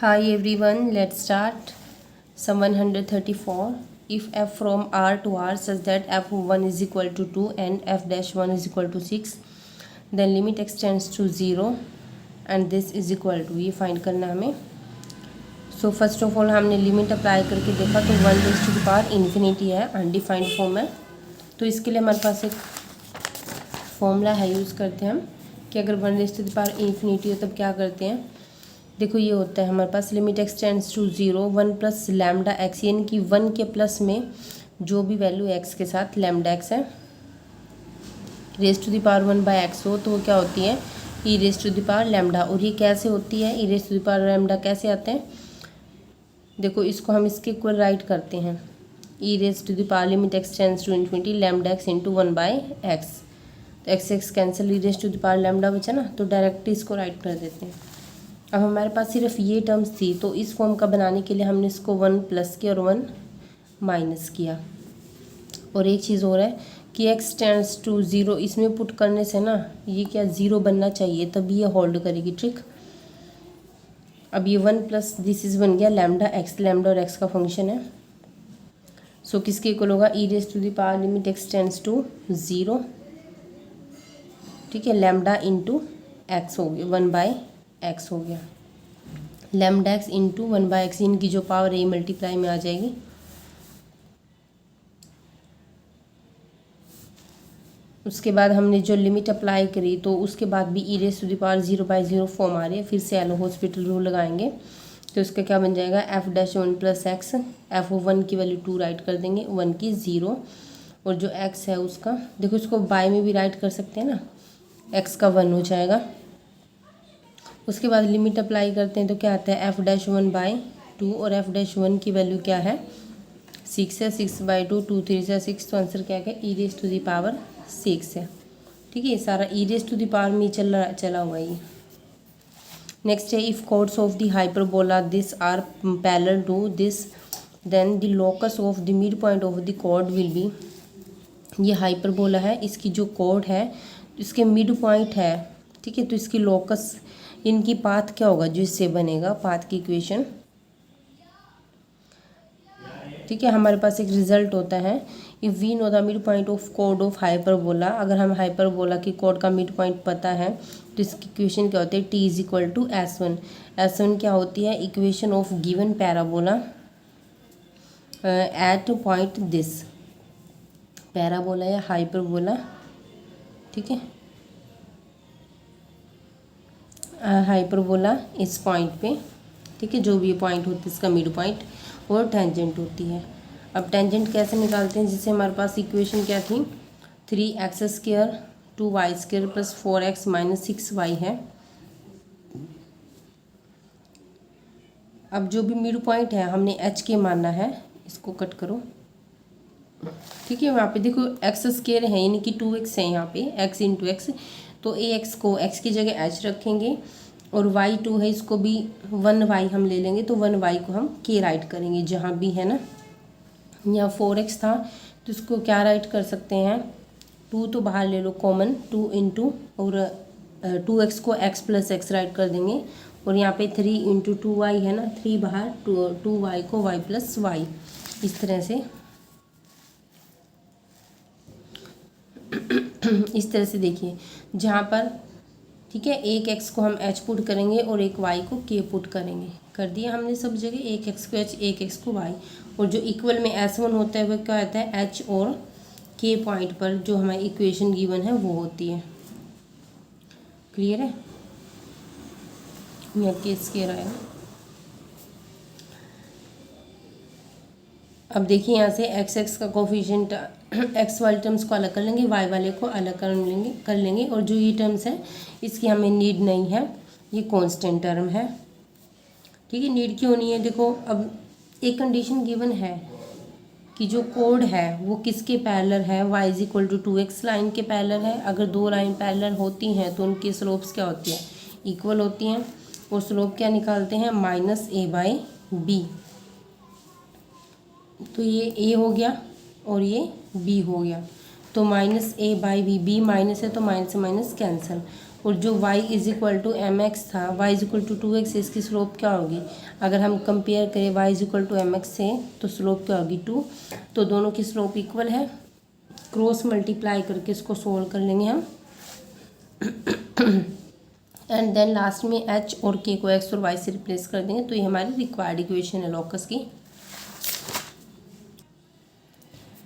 Hi everyone, let's start. Sum 134. If f from R to R such that f1 is equal to 2 and f dash 1 is equal to 6, then limit extends to 0 and this is equal to, ये find करना है हमें. So first of all हमने limit apply करके देखा तो 1 infinity है, undefined form है. तो इसके लिए हमारे पास एक फॉर्मूला है, यूज़ करते हैं हम कि अगर 1 इन्फिनिटी हो तब क्या करते हैं. देखो ये होता है हमारे पास limit extends to 0 1 plus lambda x, यानी कि 1 के प्लस में जो भी वैल्यू एक्स के साथ लैम्डा एक्स है raise to the power 1 by x हो तो वो क्या होती है e raise to the power lambda. और ये कैसे होती है e raise to the power lambda, कैसे आते हैं देखो इसको हम इसके इक्वल राइट करते हैं. E raise to the power limit extends to infinity lambda x into 1 by x. तो x x cancel, e raise to the power lambda बचा ना, तो डायरेक्ट इसको राइट कर देते हैं. अब हमारे पास सिर्फ ये टर्म्स थी तो इस फॉर्म का बनाने के लिए हमने इसको 1 प्लस किया और 1 माइनस किया. और एक चीज़ और है कि x टेंड्स टू 0, इसमें पुट करने से ना ये क्या 0 बनना चाहिए तभी ये होल्ड करेगी ट्रिक. अब ये 1 प्लस दिस इज बन गया लैम्डा एक्स, लैम्डा और एक्स का फंक्शन है. सो किसके इक्वल होगा e raise to the power limit x tends to 0, ठीक है, लैम्डा इंटू एक्स हो गया 1 बाय एक्स हो गया. Lambda x into 1 by x, इनकी जो पावर है मल्टीप्लाई में आ जाएगी. उसके बाद हमने जो लिमिट अप्लाई करी तो उसके बाद भी e raise to the power 0 by 0 form आ रही है. फिर से एलो हॉस्पिटल रूल लगाएंगे तो इसका क्या बन जाएगा F dash 1 plus x. F of 1 की वैल्यू 2 राइट कर देंगे, 1 की 0, और जो एक्स है उसका देखो इसको बाय में भी राइट कर सकते हैं ना, एक्स का 1 हो जाएगा. उसके बाद लिमिट अप्लाई करते हैं तो क्या आता है एफ डैश 1 बाय 2, और एफ डैश 1 की वैल्यू क्या है 6 है. 6 बाई 2, 2 3 से 6, तो आंसर क्या है e raise to the power 6 है. ठीक है, ये सारा e raise to the power में चला हुआ है. नेक्स्ट है if chords of the hyperbola this are parallel to this then the locus of the mid point of the chord will be. ये हाइपरबोला है, इसकी जो कॉर्ड है इसके मिड पॉइंट है, ठीक है, तो इसकी लोकस इनकी पाथ क्या होगा जो इससे बनेगा पाथ की इक्वेशन. ठीक है, हमारे पास एक रिजल्ट होता है if we know the mid point of chord of hyperbola. अगर हम हाइपरबोला की कॉर्ड का मिड पॉइंट पता है तो इसकी इक्वेशन क्या होती है T is equal to S1. S1 क्या होती है equation of given parabola at point this. Parabola या हाइपरबोला, ठीक है, हाइपरबोला इस पॉइंट पे, ठीक है, जो भी पॉइंट होती है इसका मिड पॉइंट, और टेंजेंट होती है. अब टेंजेंट कैसे निकालते हैं, जिससे हमारे पास इक्वेशन क्या थी 3x² 2y² plus 4x minus 6y है. अब जो भी मिड पॉइंट है हमने h के मानना है, इसको कट करो, ठीक है. वहाँ पे देखो x² है यानी कि 2x है यहाँ पे x इंटू एक्स, तो ax को x की जगह h रखेंगे और y2 है इसको भी 1y हम ले लेंगे, तो 1y को हम k राइट करेंगे जहाँ भी है ना. यहाँ 4x था तो इसको क्या राइट कर सकते हैं 2 तो बाहर ले लो कॉमन, 2 इंटू और 2x को x प्लस एक्स राइट कर देंगे, और यहाँ पे 3 इंटू 2y है ना, 3 बाहर 2y को y प्लस वाई. इस तरह से देखिए जहाँ पर, ठीक है, एक x को हम h पुट करेंगे और एक y को k पुट करेंगे. कर दिया हमने सब जगह, एक x को h एक x को y, और जो इक्वल में S1 होता है वह क्या होता है h और k पॉइंट पर जो हमारी इक्वेशन गिवन है वो होती है. क्लियर है, यहाँ केस के रहेगा. अब देखिए यहाँ से x का कोफिशिएंट x वाले टर्म्स को अलग कर लेंगे, y वाले को अलग कर लेंगे, और जो ये टर्म्स है इसकी हमें नीड नहीं है, ये कांस्टेंट टर्म है. ठीक है, नीड क्यों नहीं है देखो, अब एक कंडीशन गिवन है कि जो कोड है वो किसके पैरेलल है y is equal to 2x line के पैरेलल है. अगर दो लाइन पैरेलल होती हैं तो उनकी स्लोप्स क्या होती है इक्वल होती हैं, और स्लोप क्या निकालते हैं -a/b. तो ये a हो गया और ये b हो गया, तो -a/b, b माइनस है तो माइनस से माइनस कैंसिल, और जो y is equal to m x था, y is equal to 2x, इसकी स्लोप क्या होगी? अगर हम कंपेयर करें y is equal to m x से तो स्लोप क्या होगी? 2। तो दोनों की स्लोप इक्वल है, क्रॉस मल्टीप्लाई करके इसको सोल्व कर लेंगे हम। एंड देन लास्ट में h और k को x और y से रिप्लेस कर देंगे। तो ये हमारी रिक्वायर्ड इक्वेशन है लॉकस की।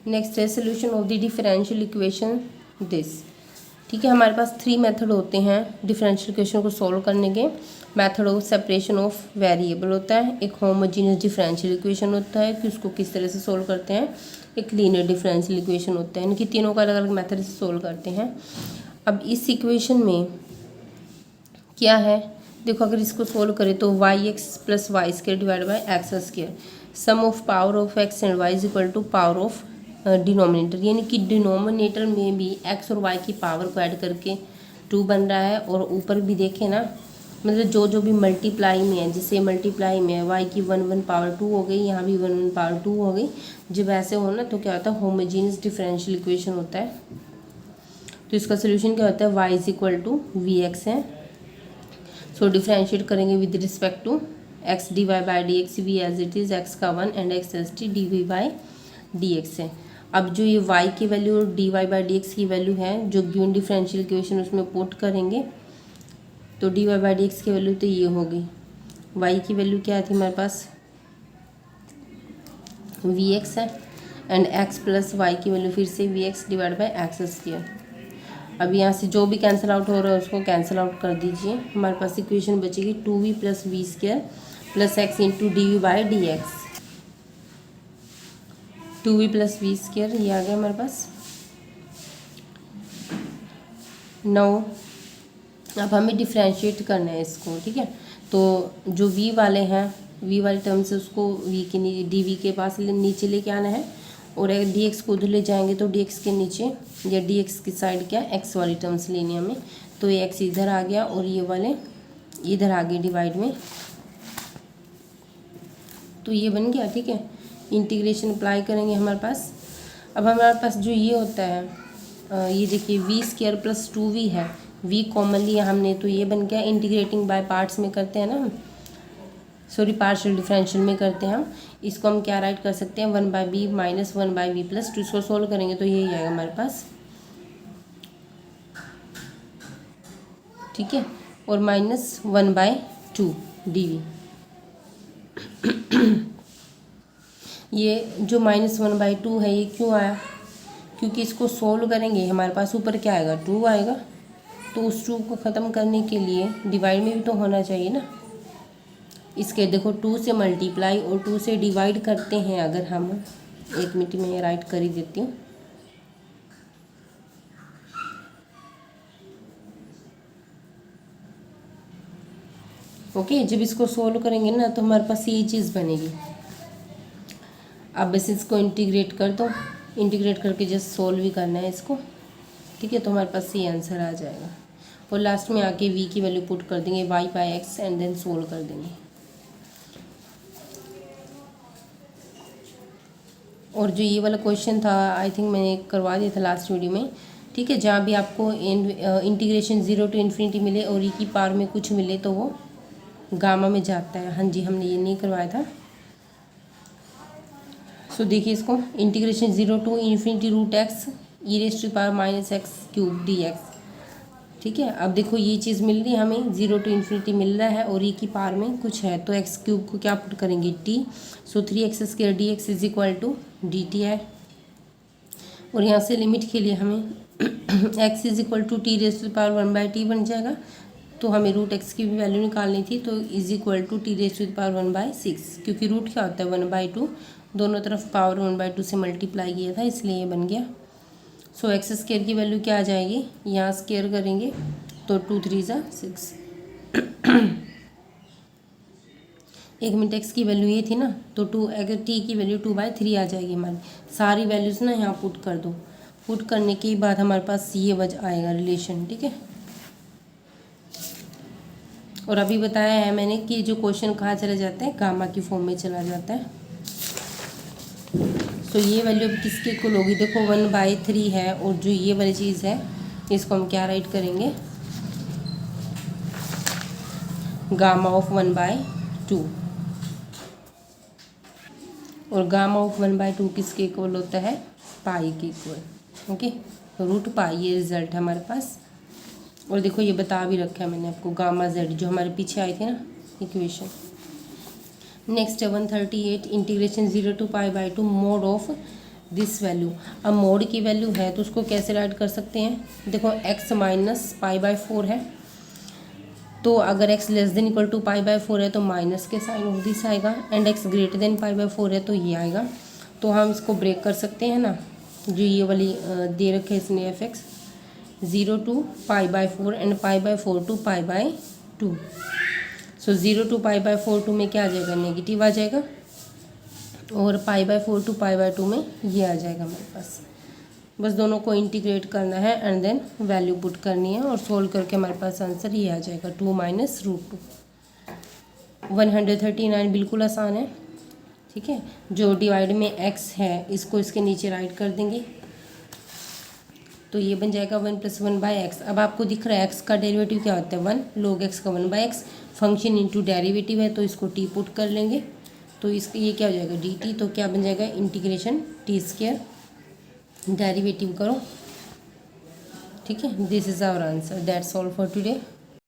नेक्स्ट है solution of the differential equation this. ठीक है, हमारे पास 3 मेथड होते हैं डिफरेंशियल इक्वेशन को सॉल्व करने के। Method of separation of variable होता है, एक होमोजीनियस डिफरेंशियल इक्वेशन होता है कि उसको किस तरह से सॉल्व करते हैं, एक लीनियर डिफरेंशियल इक्वेशन होता है। इनकी तीनों का अलग अलग मेथड से सॉल्व करते हैं। अब इस इक्वेशन में क्या है, देखो अगर इसको सोल्व करें तो y x plus y square divide by x square, sum of power of x and y is equal to power of denominator, यानी कि डिनोमिनेटर में भी एक्स और वाई की पावर को ऐड करके 2 बन रहा है। और ऊपर भी देखें ना, मतलब जो भी मल्टीप्लाई में है, जिससे मल्टीप्लाई में है वाई की 1 पावर 2 हो गई, यहाँ भी 1 पावर 2 हो गई। जब ऐसे हो ना तो क्या होता है, होमोजीनियस डिफरेंशियल इक्वेशन होता है। तो इसका सोल्यूशन क्या होता है, y is equal to v x है। सो डिफरेंशिएट करेंगे with respect to x d y by d x, v as it is x का 1 and x s t d v by d x है। अब जो ये y की value और d y by d x की value है, जो गिवन डिफरेंशियल इक्वेशन उसमें पुट करेंगे तो d y by d x की वैल्यू तो ये होगी। y की वैल्यू क्या थी हमारे पास, वी एक्स है, एंड x प्लस वाई की वैल्यू फिर से v x divide by x square. अब यहाँ से जो भी कैंसिल आउट हो रहा है उसको कैंसिल आउट कर दीजिए। हमारे पास इक्वेशन बचेगी 2v plus v square plus x into d v by d x. 2v plus v square ये आ गया हमारे पास। नौ अब हमें डिफ्रेंशिएट करना है इसको, ठीक है। तो जो v वाले हैं, v वाले टर्म से उसको v के डी वी के पास नीचे लेके आना है, और अगर डी एक्स को उधर ले जाएंगे तो डी एक्स के नीचे या डी एक्स की साइड क्या एक्स वाली टर्म्स लेनी है हमें। तो ये एक्स इधर आ गया और ये वाले इधर आ गए डिवाइड में, तो ये बन गया, ठीक है। इंटीग्रेशन अप्लाई करेंगे हमारे पास। अब हमारे पास जो ये होता है, ये देखिए वी स्क्वायर प्लस 2v है, v कॉमन लिया हमने तो ये बन गया। इंटीग्रेटिंग बाय पार्ट्स में करते हैं ना हम, सॉरी पार्शियल डिफरेंशियल में करते हैं हम। इसको हम क्या राइट कर सकते हैं, 1/b माइनस 1/b प्लस 2। इसको सोल्व करेंगे तो यही आएगा हमारे पास, ठीक है। और माइनस 1/2 dv। ये जो माइनस 1/2 है ये क्यों आया, क्योंकि इसको सोल्व करेंगे हमारे पास ऊपर क्या आएगा, 2 आएगा। तो उस 2 को ख़त्म करने के लिए डिवाइड में भी तो होना चाहिए ना। इसके देखो 2 से मल्टीप्लाई और 2 से डिवाइड करते हैं अगर हम, 1 मिनट में ये राइट कर ही देती हूँ। ओके, जब इसको सोल्व करेंगे ना तो हमारे पास ये चीज़ बनेगी। अब बस इसको इंटीग्रेट कर दो, इंटीग्रेट करके जस्ट सोल्व भी करना है इसको, ठीक है। तो हमारे पास ये आंसर आ जाएगा। और लास्ट में आके v की वैल्यू पुट कर देंगे y by x and then solve कर देंगे। और जो ये वाला क्वेश्चन था आई थिंक मैंने करवा दिया था लास्ट वीडियो में, ठीक है। जहाँ भी आपको इंटीग्रेशन 0 टू इन्फिनिटी मिले और e की पावर में कुछ मिले तो वो गामा में जाता है। हाँ जी, हमने ये नहीं करवाया था। सो देखिए इसको, integration 0 to infinity root x e raise to power minus x cube d x, ठीक है। अब देखो ये चीज़ मिल रही है हमें, 0 टू इन्फिनिटी मिल रहा है और ई की पावर में कुछ है, तो एक्स क्यूब को क्या पुट करेंगे t. So 3x square d x is equal to d t है। और यहाँ से लिमिट के लिए हमें x is equal to t raise to power 1/t बन जाएगा। तो हमें रूट एक्स की भी वैल्यू निकालनी थी, तो is equal to t raise to power 1/6, क्योंकि रूट क्या होता है 1/2, दोनों तरफ पावर 1/2 से मल्टीप्लाई किया था इसलिए ये बन गया। सो एक्स स्क्वायर की वैल्यू क्या आ जाएगी, यहाँ स्क्वायर करेंगे तो 2 3 ज़ा 6। 1 मिनट एक्स की वैल्यू ये थी ना, तो 2 अगर टी की वैल्यू 2/3 आ जाएगी हमारी। सारी वैल्यूज़ ना यहाँ पुट कर दो, पुट करने के बाद हमारे पास ये आएगा रिलेशन, ठीक है। और अभी बताया है मैंने कि जो क्वेश्चन कहाँ चले जाते हैं, गामा की फॉर्म में चला जाता है। तो ये वैल्यू अब किसके इक्वल होगी, देखो 1/3 है, और जो ये वाली चीज़ है इसको हम क्या राइट करेंगे, गामा ऑफ 1/2, और गामा ऑफ 1/2 किसके इक्वल होता है? पाई के इक्वल। ओके, रूट पाई ये रिजल्ट है हमारे पास। और देखो ये बता भी रखा है मैंने आपको, गामा जेड जो हमारे पीछे आए थे ना इक्वेशन। नेक्स्ट है 138, integration 0 to π/2 mod of this value. अब मोड की वैल्यू है तो उसको कैसे राइट कर सकते हैं? देखो x माइनस π/4 है, तो अगर x less than equal to π/4 है तो माइनस के साइन ऑफ दिस आएगा, एंड x ग्रेटर देन π/4 है तो ये आएगा। तो हम इसको ब्रेक कर सकते हैं ना, जो ये वाली दे रखे है इसने fx 0 to π/4 and π/4 to π/2। So 0 to π/4 में क्या आ जाएगा? नेगेटिव आ जाएगा, और π/4 to π/2 में ये आ जाएगा हमारे पास। बस दोनों को इंटीग्रेट करना है एंड देन वैल्यू पुट करनी है, और सोल्व करके हमारे पास आंसर ये आ जाएगा 2 - √2। 139 बिल्कुल आसान है। ठीक है, जो डिवाइड में x है इसको इसके नीचे राइट कर देंगे, तो ये बन जाएगा 1 + 1/x। अब आपको दिख रहा है x का डेरिवेटिव क्या होता है? 1 log x का 1/x। फंक्शन इंटू डेरिवेटिव है तो इसको t पुट कर लेंगे, तो इसके ये क्या हो जाएगा? dt। तो क्या बन जाएगा? इंटीग्रेशन t², डेरिवेटिव करो। ठीक है, this is our answer. That's all for today.